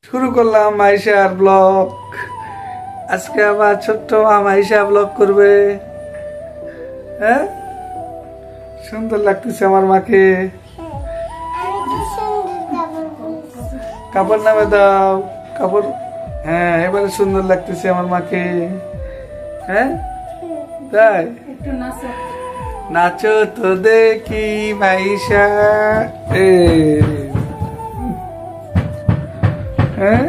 শুরু করলাম মাইশার ব্লগ। আজকে আবার ছোট্ট মা মাইশা ব্লগ করবে। হ্যাঁ, সুন্দর লাগতেছে আমার মাকে। কাপড় নামে দাও, কাপড়। হ্যাঁ, এবারে সুন্দর লাগতেছে আমার মাকে। হ্যাঁ তাই, নাচো তো দেখি মাইশা। হ্যাঁ,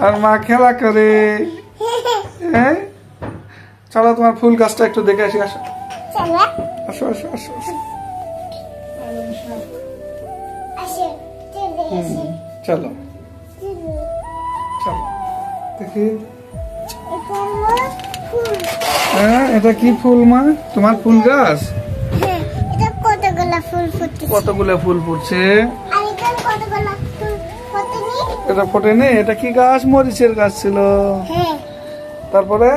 আর মা খেলা করে। হ্যাঁ, চলো তোমার ফুল গাছটা একটু দেখে আসি। আসো আসো আসো আসো আসো। চলো চলো দেখি। হ্যাঁ, এটা কি ফুল মা? তোমার ফুল গাছ? কতগুলো ফুল ফুটছে? এটা ফোটেনি। এটা কি গাছ? মরিচের গাছ ছিল। তারপরে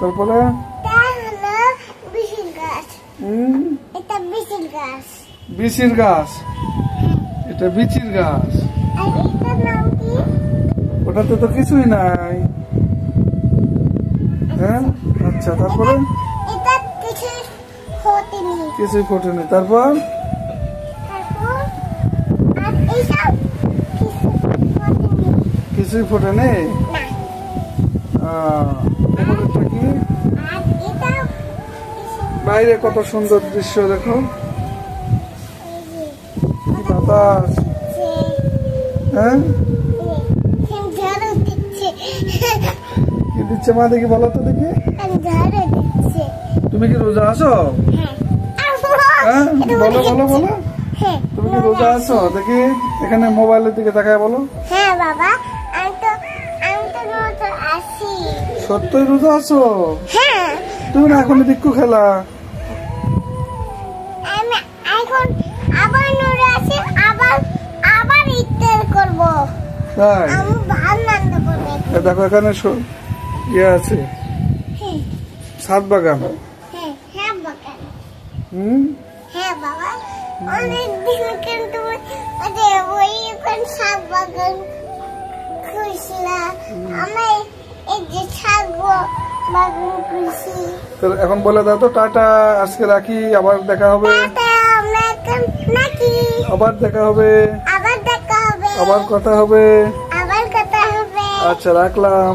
তারপরে বিচির গাছ। এটা বিচির গাছ। ওটাতে তো কিছুই নাই। হ্যাঁ, আচ্ছা, তারপরে কিছুই ফোটেনি। তারপর কিছুই ফোটেনি। কি বাইরে কত সুন্দর দৃশ্য দেখো, কি বাতাস। হ্যাঁ, কি দিচ্ছে মা? দেখি বলো তো দেখি। তুমি কি রোজা আছো? হ্যাঁ, বলো বলো বলো। তুমি কি রোজা আছো? দেখি এখানে মোবাইলের দিকে তাকায় বলো। হ্যাঁ বাবা, আমি তো রোজা আছি। সত্যই রোজা আছো? হ্যাঁ। তুমি না এখন দিক্কু খেলা। আমি এখন আবার রোজা আছি, আবার ইফতার করব। তাই? আমি ভাত রান্না করব। দেখো এখানে ইয়ে আছে, ছাদ বাগান। হ্যাঁ, হ্যাঁ বাগান। হ্যাঁ বাবা, অনেক দিন কিন্তু ওই ছাদ বাগান খুশলা। আমি এই যে ছাদ বাগান খুশি। তো এখন বলে দাও তো টাটা, আজকে রাখি, আবার দেখা হবে। আবার দেখা হবে, আবার দেখা হবে, আবার কথা হবে। আবার কথা হবে। আচ্ছা, রাখলাম।